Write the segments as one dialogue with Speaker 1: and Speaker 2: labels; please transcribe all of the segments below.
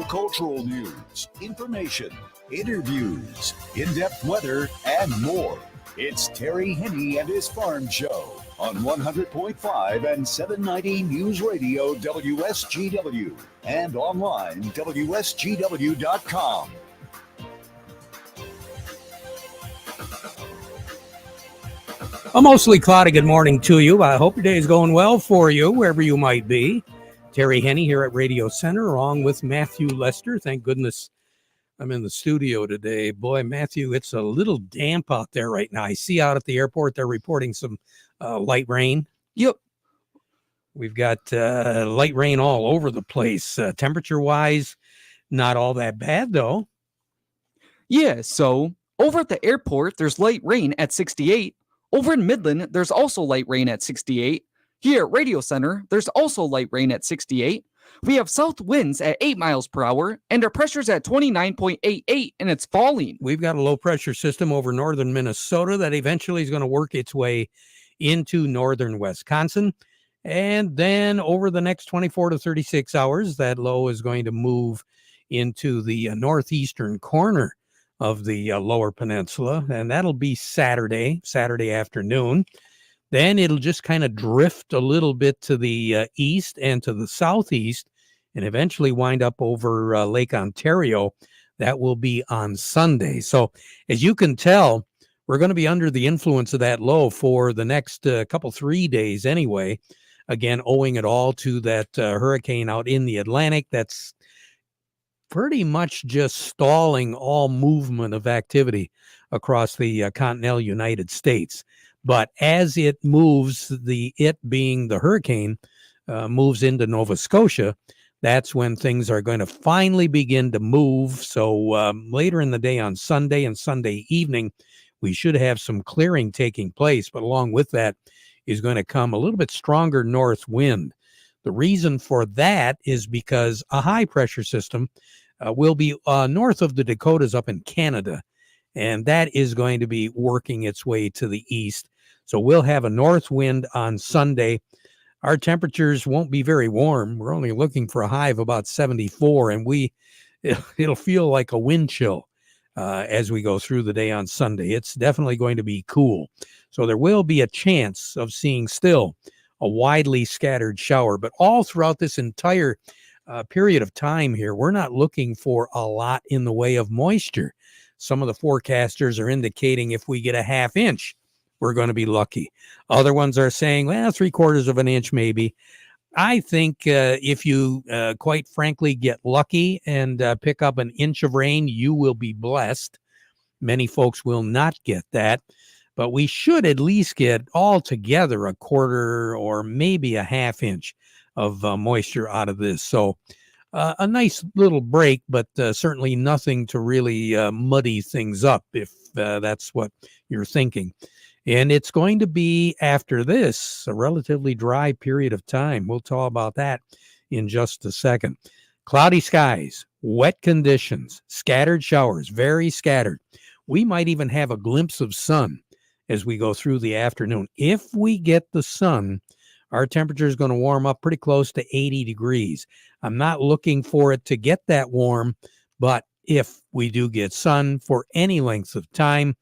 Speaker 1: Cultural news, information, interviews, in-depth weather, and more. It's Terry Henne and his Farm Show on 100.5 and 790 News Radio WSGW and online WSGW.com.
Speaker 2: A mostly cloudy good morning to you. I hope your day is going well for you, wherever you might be. Terry Henne here at Radio Center, along with Matthew Lester. Thank goodness I'm in the studio today. Boy, Matthew, it's a little damp out there right now. I see out at the airport they're reporting some light rain.
Speaker 3: Yep.
Speaker 2: We've got light rain all over the place. Temperature-wise, not all that bad, though.
Speaker 3: Yeah, so over at the airport, there's light rain at 68. Over in Midland, there's also light rain at 68. Here at Radio Center, there's also light rain at 68. We have south winds at 8 miles per hour, and our pressure's at 29.88, and it's falling.
Speaker 2: We've got a low pressure system over northern Minnesota that eventually is going to work its way into northern Wisconsin. And then over the next 24 to 36 hours, that low is going to move into the northeastern corner of the lower peninsula, and that'll be Saturday afternoon. Then it'll just kind of drift a little bit to the east and to the southeast and eventually wind up over Lake Ontario. That will be on Sunday. So as you can tell, we're going to be under the influence of that low for the next 3 days anyway. Again, owing it all to that hurricane out in the Atlantic that's pretty much just stalling all movement of activity across the continental United States. But as it moves, it being the hurricane, moves into Nova Scotia, that's when things are going to finally begin to move. So later in the day on Sunday and Sunday evening, we should have some clearing taking place. But along with that is going to come a little bit stronger north wind. The reason for that is because a high pressure system will be north of the Dakotas up in Canada, and that is going to be working its way to the east. So we'll have a north wind on Sunday. Our temperatures won't be very warm. We're only looking for a high of about 74, and it'll feel like a wind chill as we go through the day on Sunday. It's definitely going to be cool. So there will be a chance of seeing still a widely scattered shower, but all throughout this entire period of time here, we're not looking for a lot in the way of moisture. Some of the forecasters are indicating if we get a half inch, we're going to be lucky. Other ones are saying, well, 3/4 of an inch maybe. I think if you, quite frankly, get lucky and pick up an inch of rain, you will be blessed. Many folks will not get that, but we should at least get altogether 1/4 or maybe a half inch of moisture out of this. So a nice little break, but certainly nothing to really muddy things up if that's what you're thinking. And it's going to be, after this, a relatively dry period of time. We'll talk about that in just a second. Cloudy skies, wet conditions, scattered showers, very scattered. We might even have a glimpse of sun as we go through the afternoon. If we get the sun, our temperature is going to warm up pretty close to 80 degrees. I'm not looking for it to get that warm, but if we do get sun for any length of time,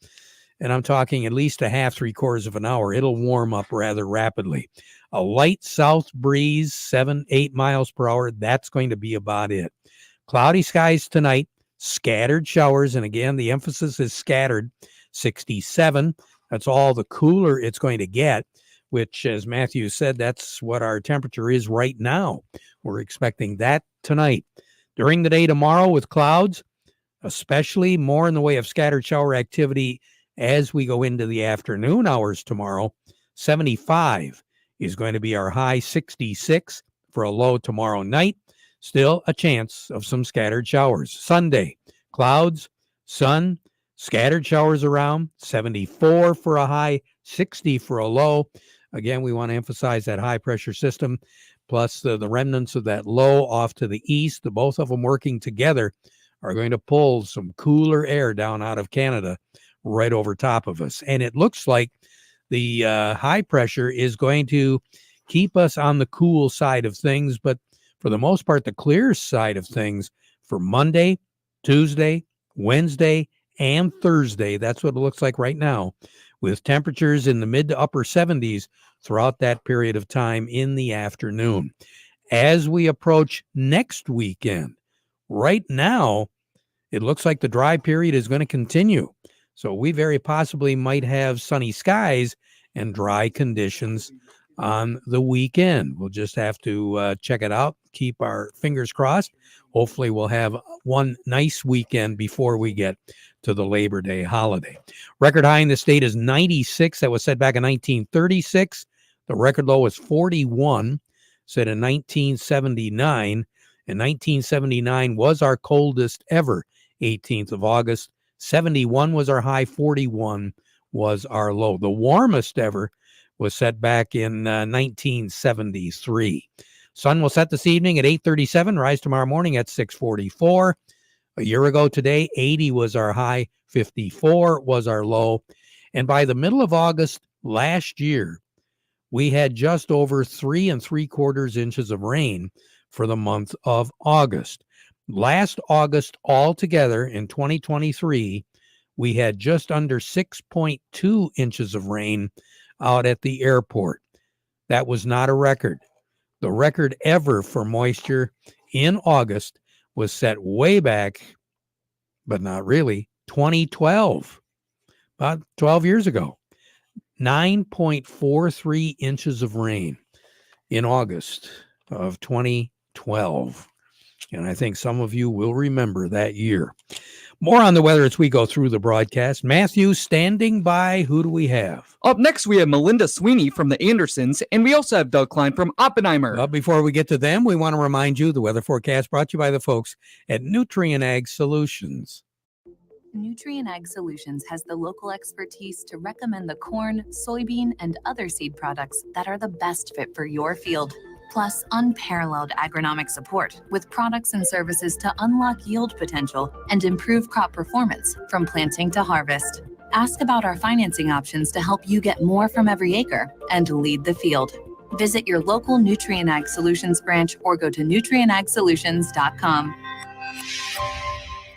Speaker 2: and I'm talking at least a half, 3/4 of an hour, it'll warm up rather rapidly. A light south breeze, 7-8 miles per hour, that's going to be about it. Cloudy skies tonight, scattered showers, and again, the emphasis is scattered, 67. That's all the cooler it's going to get, which, as Matthew said, that's what our temperature is right now. We're expecting that tonight. During the day tomorrow with clouds, especially more in the way of scattered shower activity as we go into the afternoon hours tomorrow. 75 is going to be our high, 66 for a low tomorrow night. Still a chance of some scattered showers. Sunday, clouds, sun, scattered showers around, 74 for a high, 60 for a low. Again, we want to emphasize that high pressure system, plus the remnants of that low off to the east. The both of them working together are going to pull some cooler air down out of Canada right over top of us. And it looks like the high pressure is going to keep us on the cool side of things, but for the most part, the clear side of things for Monday, Tuesday, Wednesday, and Thursday. That's what it looks like right now, with temperatures in the mid to upper 70s throughout that period of time in the afternoon. As we approach next weekend, right now, it looks like the dry period is going to continue. So we very possibly might have sunny skies and dry conditions on the weekend. We'll just have to check it out, keep our fingers crossed. Hopefully we'll have one nice weekend before we get to the Labor Day holiday. Record high in the state is 96. That was set back in 1936. The record low was 41, set in 1979. And 1979 was our coldest ever, 18th of August. 71 was our high, 41 was our low. The warmest ever was set back in 1973. Sun will set this evening at 8:37, rise tomorrow morning at 6:44. A year ago today, 80 was our high, 54 was our low. And by the middle of August last year, we had just over 3 3/4 inches of rain for the month of August. Last August altogether in 2023, we had just under 6.2 inches of rain out at the airport. That was not a record. The record ever for moisture in August was set way back, but not really, 2012, about 12 years ago. 9.43 inches of rain in August of 2012. And I think some of you will remember that year. More on the weather as we go through the broadcast. Matthew standing by. Who do we have?
Speaker 3: Up next, we have Melinda Sweeney from the Andersons, and we also have Doug Klein from Oppenheimer.
Speaker 2: Well, before we get to them, we want to remind you the weather forecast brought to you by the folks at Nutrient Ag Solutions.
Speaker 4: Nutrient Ag Solutions has the local expertise to recommend the corn, soybean, and other seed products that are the best fit for your field. Plus, unparalleled agronomic support with products and services to unlock yield potential and improve crop performance from planting to harvest. Ask about our financing options to help you get more from every acre and lead the field. Visit your local Nutrient Ag Solutions branch or go to nutrientagsolutions.com.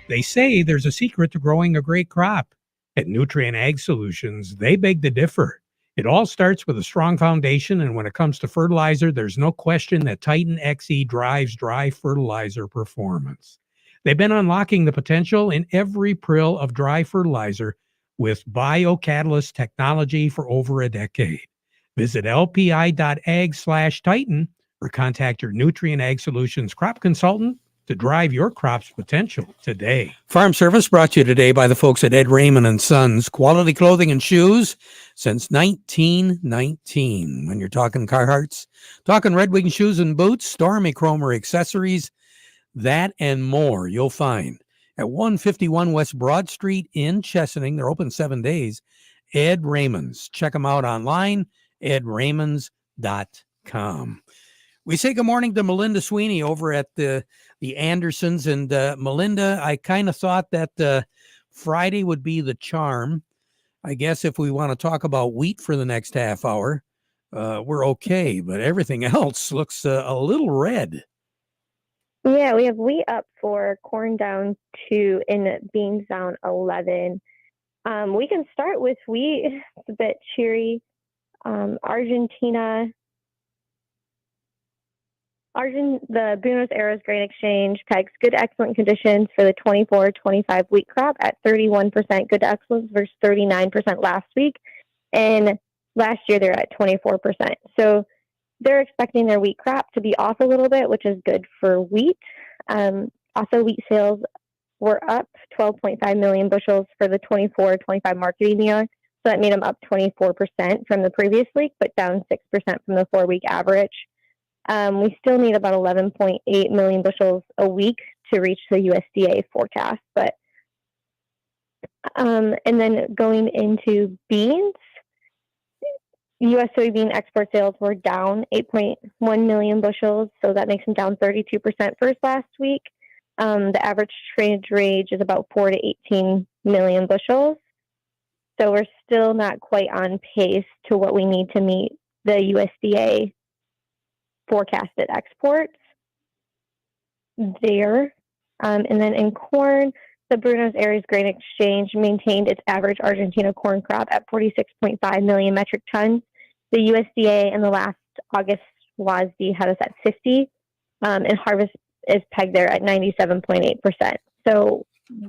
Speaker 2: They say there's a secret to growing a great crop. At Nutrient Ag Solutions, they beg to differ. It all starts with a strong foundation, and when it comes to fertilizer, there's no question that Titan XE drives dry fertilizer performance. They've been unlocking the potential in every prill of dry fertilizer with biocatalyst technology for over a decade. Visit lpi.ag/Titan or contact your Nutrient Ag Solutions crop consultant to drive your crop's potential today. Farm Service brought to you today by the folks at Ed Raymond and Sons. Quality clothing and shoes since 1919. When you're talking Carhartts, talking Red Wing shoes and boots, Stormy Cromer accessories, that and more you'll find at 151 West Broad Street in Chesaning. They're open 7 days. Ed Raymond's. Check them out online, edraymond's.com. We say good morning to Melinda Sweeney over at the Andersons. And Melinda, I kind of thought that Friday would be the charm. I guess if we want to talk about wheat for the next half hour, we're okay. But everything else looks a little red.
Speaker 5: Yeah, we have wheat up 4, corn down 2, and beans down 11. We can start with wheat. It's a bit cheery. The Buenos Aires Grain Exchange pegs good to excellent conditions for the 24-25 wheat crop at 31% good to excellent versus 39% last week. And last year they're at 24%. So they're expecting their wheat crop to be off a little bit, which is good for wheat. Also, wheat sales were up 12.5 million bushels for the 24-25 marketing year. So that made them up 24% from the previous week, but down 6% from the 4-week average. We still need about 11.8 million bushels a week to reach the USDA forecast. But and then going into beans, U.S. soybean export sales were down 8.1 million bushels, so that makes them down 32% versus last week. The average trade range is about 4 to 18 million bushels. So we're still not quite on pace to what we need to meet the USDA forecasted exports there. And then in corn, the Buenos Aires Grain Exchange maintained its average Argentina corn crop at 46.5 million metric tons. The USDA in the last August WASD had us at 50, and harvest is pegged there at 97.8%. So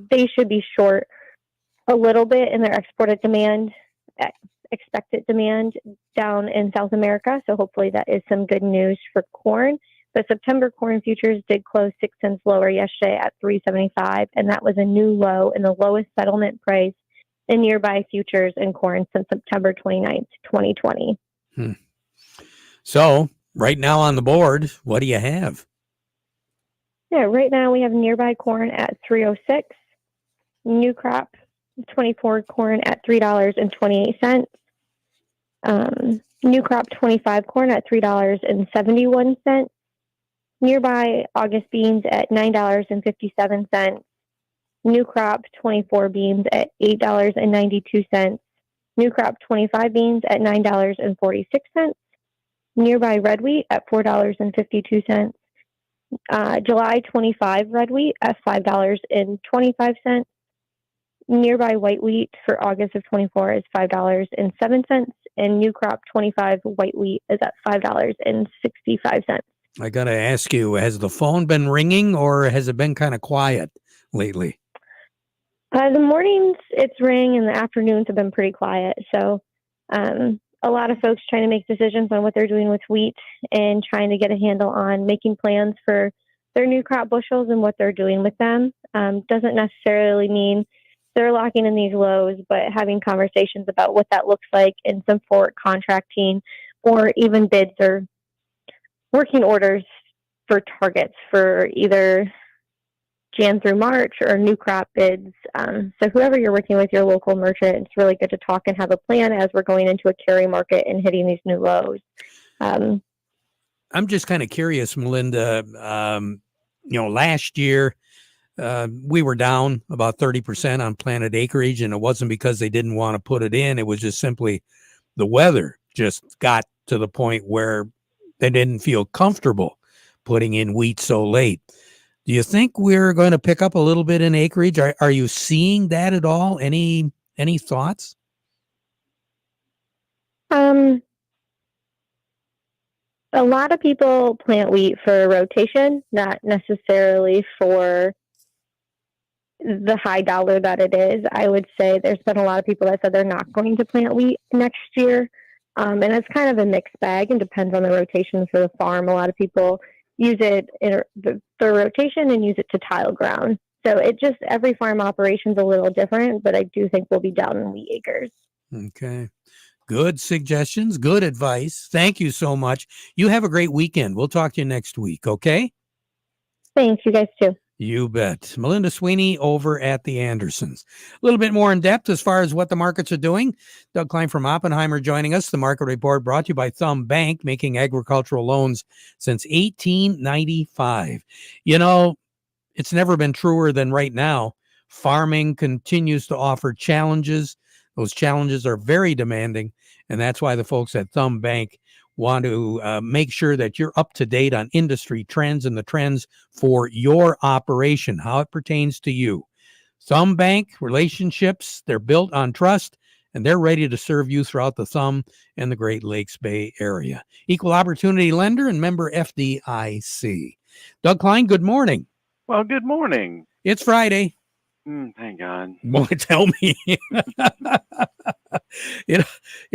Speaker 5: they should be short a little bit in their expected demand down in South America. So hopefully that is some good news for corn. The September corn futures did close 6 cents lower yesterday at 3.75, and that was a new low and the lowest settlement price in nearby futures in corn since September 29th, 2020.
Speaker 2: So right now on the board, what do you have?
Speaker 5: Yeah, right now we have nearby corn at 3.06, new crop 24 corn at $3.28, new crop 25 corn at $3.71. Nearby August beans at $9.57. New crop 24 beans at $8.92. New crop 25 beans at $9.46. Nearby red wheat at $4.52. July 25 red wheat at $5.25. Nearby white wheat for August of 24 is $5.07. And new crop 25 white wheat is at $5.65.
Speaker 2: I got to ask you, has the phone been ringing or has it been kind of quiet lately?
Speaker 5: The mornings it's ring and the afternoons have been pretty quiet. So a lot of folks trying to make decisions on what they're doing with wheat and trying to get a handle on making plans for their new crop bushels and what they're doing with them. Doesn't necessarily mean they're locking in these lows, but having conversations about what that looks like in some forward contracting or even bids or working orders for targets for either Jan through March or new crop bids. So whoever you're working with, your local merchant, it's really good to talk and have a plan as we're going into a carry market and hitting these new lows.
Speaker 2: I'm just kind of curious, Melinda. Last year we were down about 30% on planted acreage, and it wasn't because they didn't want to put it in. It was just simply the weather just got to the point where they didn't feel comfortable putting in wheat so late. Do you think we're going to pick up a little bit in acreage? Are you seeing that at all? Any thoughts?
Speaker 5: A lot of people plant wheat for rotation, not necessarily for the high dollar that it is. I would say there's been a lot of people that said they're not going to plant wheat next year. And it's kind of a mixed bag and depends on the rotation for the farm. A lot of people use it in the rotation and use it to tile ground. So every farm operation is a little different, but I do think we'll be down in wheat acres.
Speaker 2: Okay. Good suggestions. Good advice. Thank you so much. You have a great weekend. We'll talk to you next week. Okay.
Speaker 5: Thanks. You guys too.
Speaker 2: You bet. Melinda Sweeney over at the Andersons. A little bit more in depth as far as what the markets are doing. Doug Klein from Oppenheimer joining us. The market report brought to you by Thumb Bank, making agricultural loans since 1895. It's never been truer than right now. Farming continues to offer challenges. Those challenges are very demanding, and that's why the folks at Thumb Bank want to make sure that you're up to date on industry trends and the trends for your operation, how it pertains to you. Thumb Bank relationships, they're built on trust, and they're ready to serve you throughout the Thumb and the Great Lakes Bay Area. Equal opportunity lender and member FDIC. Doug Klein, good morning.
Speaker 6: Well, good morning.
Speaker 2: It's Friday.
Speaker 6: Thank God.
Speaker 2: Boy, tell me.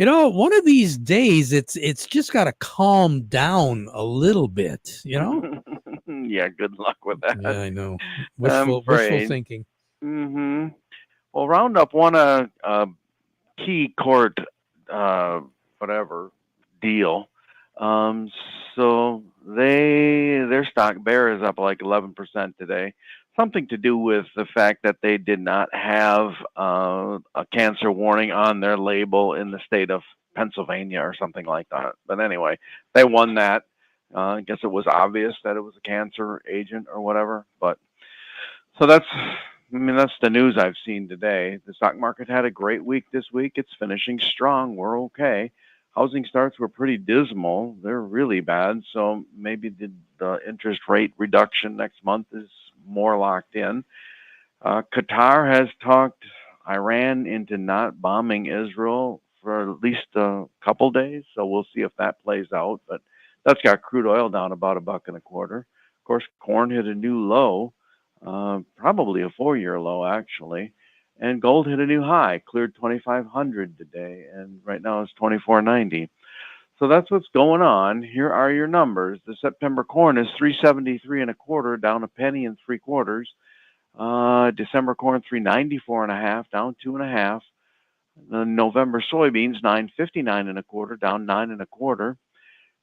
Speaker 2: One of these days, it's just got to calm down a little bit,
Speaker 6: Yeah, good luck with that.
Speaker 2: Yeah, I know. Wishful thinking.
Speaker 6: Mm-hmm. Well, Roundup won a key court, deal. So their stock bear is up like 11% today. Something to do with the fact that they did not have a cancer warning on their label in the state of Pennsylvania or something like that. But anyway, they won that. I guess it was obvious that it was a cancer agent or whatever. But so that's the news I've seen today. The stock market had a great week this week. It's finishing strong. We're okay. Housing starts were pretty dismal. They're really bad. So maybe the interest rate reduction next month is more locked in. Qatar has talked Iran into not bombing Israel for at least a couple days, so we'll see if that plays out. But that's got crude oil down about $1.25. Of course, corn hit a new low, probably a 4-year low actually, and gold hit a new high, cleared 2,500 today, and right now it's 2,490. So that's what's going on. Here are your numbers. The September corn is 373 1/4, down a penny and 3/4. December corn 394 1/2, down 2 1/2. The November soybeans 959 1/4, down 9 1/4.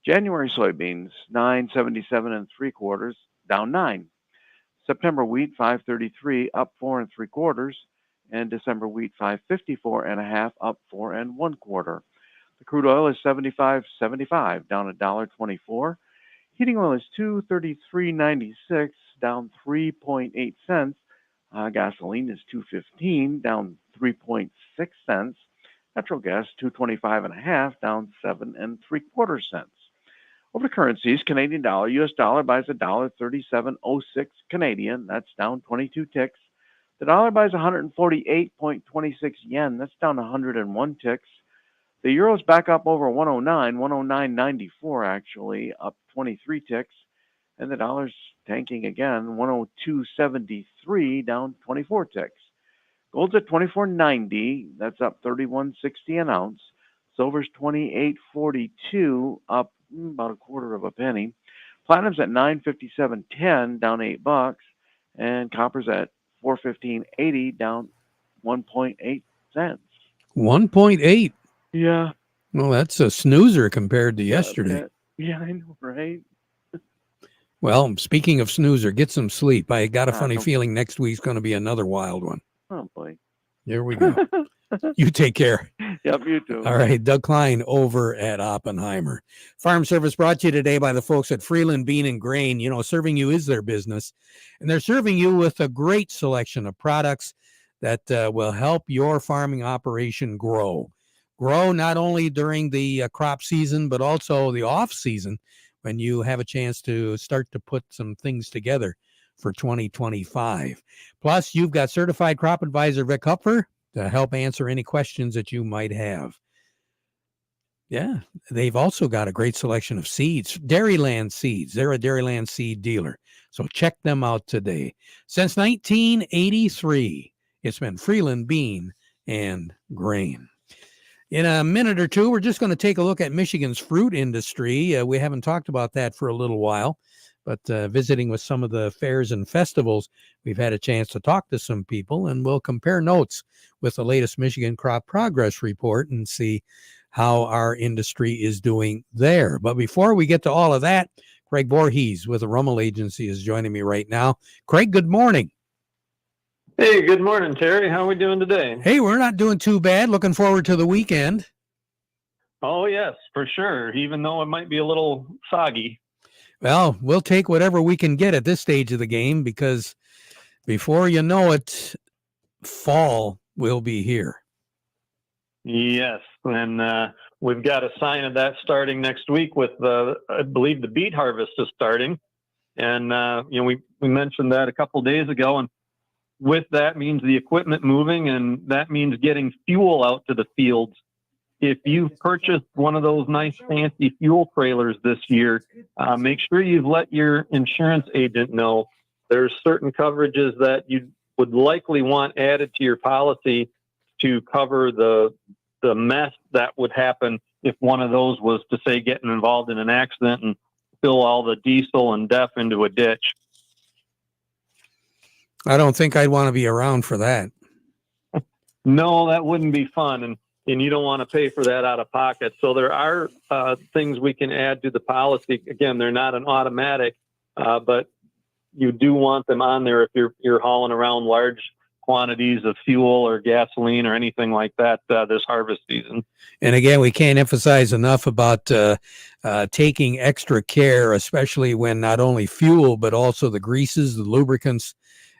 Speaker 6: January soybeans 977 3/4, down 9. September wheat 533, up 4 3/4, and December wheat 554 1/2, up 4 1/4. The crude oil is 75.75, down $1.24. Heating oil is 233.96, down 3.8 cents. Gasoline is 2.15, down 3.6 cents. Natural gas 2.25 1/2, down 7 3/4 cents. Over to currencies, Canadian dollar, U.S. dollar buys $1.3706 Canadian. That's down 22 ticks. The dollar buys 148.26 yen. That's down 101 ticks. The euro's back up over 109, 109.94 actually, up 23 ticks. And the dollar's tanking again, 102.73, down 24 ticks. Gold's at 24.90, that's up 31.60 an ounce. Silver's 28.42, up about $0.25 penny. Platinum's at 957.10, down $8, and copper's at 415.80, down 1.8 cents.
Speaker 2: 1.8.
Speaker 6: Yeah.
Speaker 2: Well, that's a snoozer compared to yesterday.
Speaker 6: Yeah, I know, right?
Speaker 2: Well, speaking of snoozer, get some sleep. I got a funny
Speaker 6: no.
Speaker 2: feeling next week's going to be another wild one.
Speaker 6: Oh, boy.
Speaker 2: Here we go. You take care.
Speaker 6: Yep, you too.
Speaker 2: All right, Doug Klein over at Oppenheimer. Farm Service brought to you today by the folks at Freeland Bean and Grain. You know, serving you is their business, and they're serving you with a great selection of products that will help your farming operation grow. Grow not only during the crop season, but also the off season when you have a chance to start to put some things together for 2025. Plus, you've got certified crop advisor Vic Hupfer to help answer any questions that you might have. Yeah, they've also got a great selection of seeds, Dairyland Seeds. They're a Dairyland seed dealer, so check them out today. Since 1983, it's been Freeland Bean and Grain. In a minute or two, we're just going to take a look at Michigan's fruit industry. We haven't talked about that for a little while, but visiting with some of the fairs and festivals, we've had a chance to talk to some people, and we'll compare notes with the latest Michigan Crop Progress Report and see how our industry is doing there. But before we get to all of that, Craig Voorhees with the Rummel Agency is joining me right now. Craig, good morning.
Speaker 7: Hey, good morning, Terry. How are we doing today?
Speaker 2: Hey, we're not doing too bad. Looking forward to the weekend.
Speaker 7: Oh, yes, for sure, even though it might be a little soggy.
Speaker 2: Well, we'll take whatever we can get at this stage of the game because before you know it, fall will be here.
Speaker 7: Yes, and we've got a sign of that starting next week with I believe the beet harvest is starting. And, we mentioned that a couple days ago, and with that means the equipment moving, and that means getting fuel out to the fields. If you've purchased one of those nice fancy fuel trailers this year, make sure you've let your insurance agent know. There's certain coverages that you would likely want added to your policy to cover the mess that would happen if one of those was to, say, getting involved in an accident and spill all the diesel and DEF into a ditch.
Speaker 2: I don't think I'd want to be around for that.
Speaker 7: No, that wouldn't be fun, and you don't want to pay for that out of pocket. So there are things we can add to the policy. Again, they're not an automatic, but you do want them on there if you're hauling around large quantities of fuel or gasoline or anything like that this harvest season. And
Speaker 2: again, we can't emphasize enough about taking extra care, especially when not only fuel, but also the greases, the lubricants,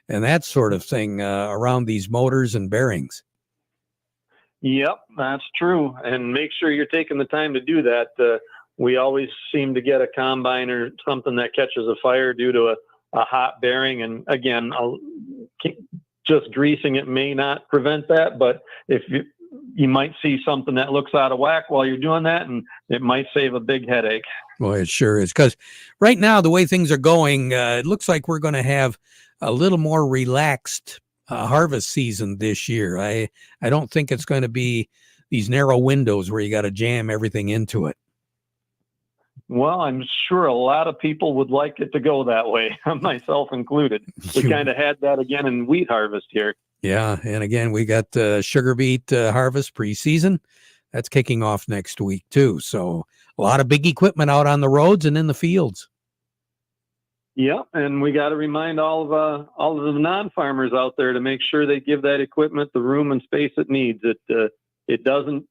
Speaker 2: and that sort of thing around these motors and bearings.
Speaker 7: Yep, that's true. And make sure you're taking the time to do that. We always seem to get a combine or something that catches a fire due to a hot bearing. And again, just greasing it may not prevent that, but if you might see something that looks out of whack while you're doing that, and it might save a big headache.
Speaker 2: Well, it sure is, because right now, the way things are going, it looks like we're going to have a little more relaxed harvest season this year. I don't think it's going to be these narrow windows where you got to jam everything into it.
Speaker 7: Well, I'm sure a lot of people would like it to go that way, myself included. We kind of had that again in wheat harvest here.
Speaker 2: Yeah, and again, we got sugar beet harvest preseason. That's kicking off next week too. So a lot of big equipment out on the roads and in the fields.
Speaker 7: Yep, and we got to remind all of the non-farmers out there to make sure they give that equipment the room and space it needs. It doesn't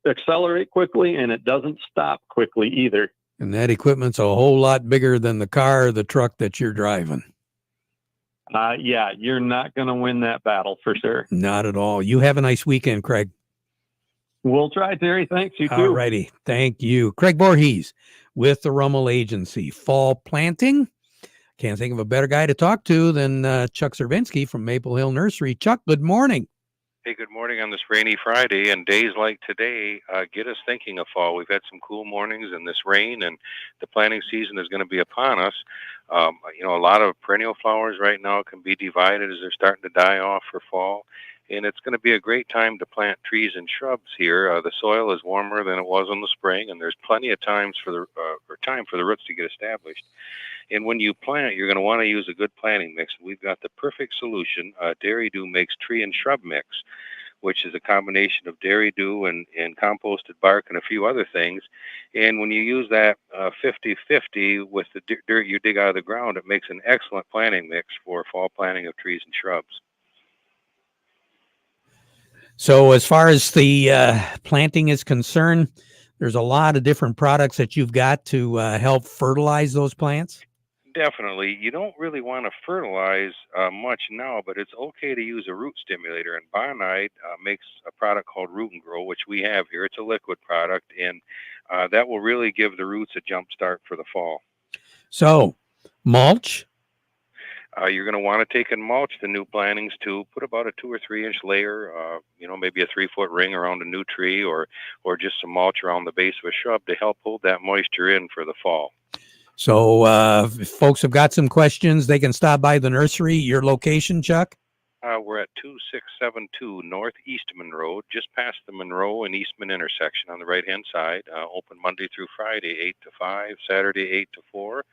Speaker 7: accelerate quickly, and it doesn't stop quickly either.
Speaker 2: And that equipment's a whole lot bigger than the car or the truck that you're driving.
Speaker 7: Yeah, you're not going to win that battle for sure.
Speaker 2: Not at all. You have a nice weekend, Craig.
Speaker 7: We'll try, Terry. Thanks. You too.
Speaker 2: All righty. Thank you. Craig Voorhees with the Rummel Agency. Fall planting. Can't think of a better guy to talk to than Chuck Cervinsky from Maple Hill Nursery. Chuck, good morning.
Speaker 8: Hey, good morning on this rainy Friday, and days like today get us thinking of fall. We've had some cool mornings and this rain, and the planting season is going to be upon us. A lot of perennial flowers right now can be divided as they're starting to die off for fall, and it's going to be a great time to plant trees and shrubs here. The soil is warmer than it was in the spring, and there's plenty of time for the roots to get established. And when you plant, you're going to want to use a good planting mix. We've got the perfect solution. Dairy Dew makes tree and shrub mix, which is a combination of Dairy Dew and composted bark and a few other things. And when you use that 50-50 with the dirt you dig out of the ground, it makes an excellent planting mix for fall planting of trees and shrubs.
Speaker 2: So as far as the planting is concerned, there's a lot of different products that you've got to help fertilize those plants.
Speaker 8: Definitely. You don't really want to fertilize much now, but it's okay to use a root stimulator. And Bonide makes a product called Root and Grow, which we have here. It's a liquid product, and that will really give the roots a jump start for the fall.
Speaker 2: So, mulch?
Speaker 8: You're going to want to take and mulch the new plantings too. Put about a 2 or 3 inch layer, maybe a 3-foot ring around a new tree, or just some mulch around the base of a shrub to help hold that moisture in for the fall.
Speaker 2: So if folks have got some questions, they can stop by the nursery. Your location, Chuck?
Speaker 8: We're at 2672 North Eastman Road, just past the Monroe and Eastman intersection on the right-hand side. Open Monday through Friday, 8 to 5, Saturday, 8 to 4.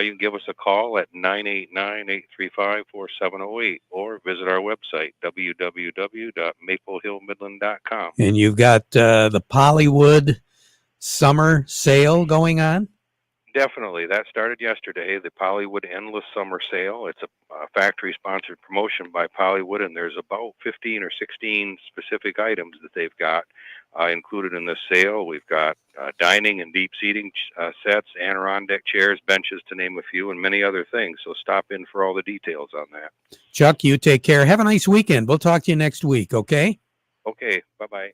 Speaker 8: You can give us a call at 989-835-4708 or visit our website, www.maplehillmidland.com.
Speaker 2: And you've got the Pollywood summer sale going on?
Speaker 8: Definitely. That started yesterday, the Pollywood Endless Summer Sale. It's a factory-sponsored promotion by Pollywood, and there's about 15 or 16 specific items that they've got included in this sale. We've got dining and deep seating sets, Adirondack chairs, benches, to name a few, and many other things. So stop in for all the details on that.
Speaker 2: Chuck, you take care. Have a nice weekend. We'll talk to you next week, okay?
Speaker 8: Okay. Bye-bye.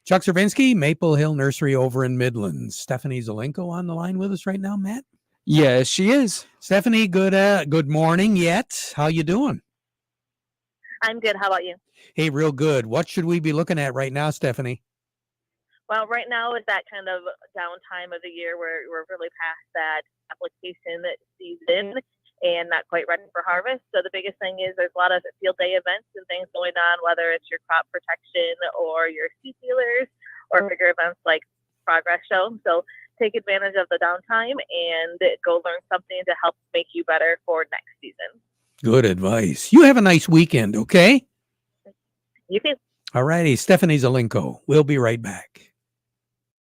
Speaker 2: Chuck Cervinsky, Maple Hill Nursery over in Midland. Stephanie Zelenko on the line with us right now, Matt?
Speaker 3: Yes, she is.
Speaker 2: Stephanie, good morning yet. How you doing?
Speaker 9: I'm good. How about you?
Speaker 2: Hey, real good. What should we be looking at right now, Stephanie?
Speaker 9: Well, right now is that kind of downtime of the year where we're really past that application season and not quite ready for harvest. So the biggest thing is there's a lot of field day events and things going on, whether it's your crop protection or your seed dealers or bigger events like Progress Show. So take advantage of the downtime and go learn something to help make you better for next season.
Speaker 2: Good advice. You have a nice weekend, okay?
Speaker 9: You too.
Speaker 2: All righty. Stephanie Zelenko. We'll be right back.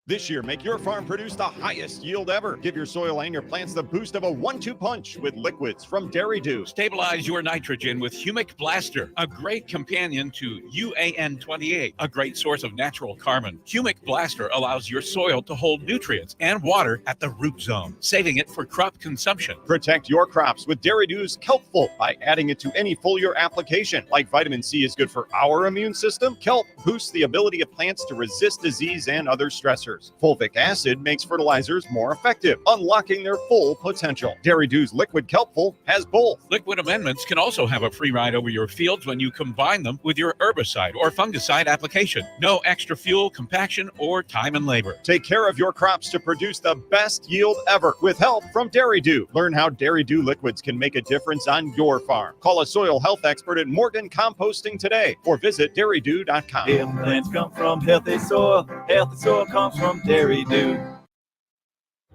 Speaker 10: This year, make your farm produce the highest yield ever. Give your soil and your plants the boost of a 1-2 punch with liquids from Dairy Dew.
Speaker 11: Stabilize your nitrogen with Humic Blaster, a great companion to UAN28, a great source of natural carbon. Humic Blaster allows your soil to hold nutrients and water at the root zone, saving it for crop consumption.
Speaker 10: Protect your crops with Dairy Dew's Kelpful by adding it to any foliar application. Like vitamin C is good for our immune system, kelp boosts the ability of plants to resist disease and other stressors. fertilizers. Fulvic acid makes fertilizers more effective, unlocking their full potential. Dairy Dew's Liquid Kelpful has both.
Speaker 11: Liquid amendments can also have a free ride over your fields when you combine them with your herbicide or fungicide application. No extra fuel, compaction, or time and labor.
Speaker 10: Take care of your crops to produce the best yield ever with help from Dairy Dew. Learn how Dairy Dew liquids can make a difference on your farm. Call a soil health expert at Morgan Composting today or visit dairydew.com.
Speaker 12: Healthy plants come from healthy soil. Healthy soil comes from Dairy Dew.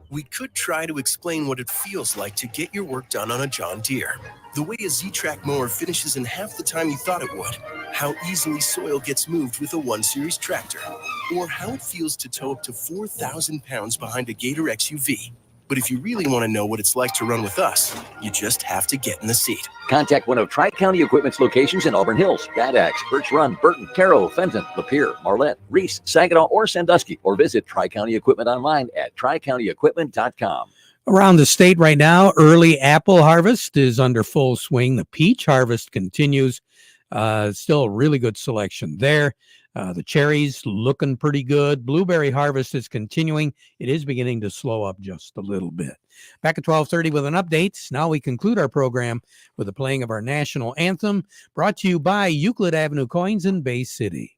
Speaker 13: We could try to explain what it feels like to get your work done on a John Deere. The way a Z-Track mower finishes in half the time you thought it would. How easily soil gets moved with a 1 Series tractor. Or how it feels to tow up to 4,000 pounds behind a Gator XUV. But if you really want to know what it's like to run with us, you just have to get in the seat.
Speaker 14: Contact one of Tri-County Equipment's locations in Auburn Hills, Bad Axe, Birch Run, Burton, Caro, Fenton, Lapeer, Marlette, Reese, Saginaw, or Sandusky, or visit Tri-County Equipment online at tricountyequipment.com.
Speaker 2: Around the state right now, early apple harvest is under full swing. The peach harvest continues. Still a really good selection there. The cherries looking pretty good. Blueberry harvest is continuing. It is beginning to slow up just a little bit. Back at 12:30 with an update. Now we conclude our program with the playing of our national anthem, brought to you by Euclid Avenue Coins in Bay City.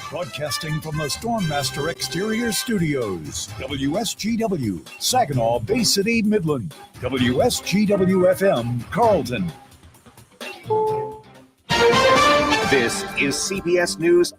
Speaker 1: Broadcasting from the Stormmaster Exterior Studios, WSGW, Saginaw, Bay City, Midland, WSGW-FM, Carlton.
Speaker 15: This is CBS News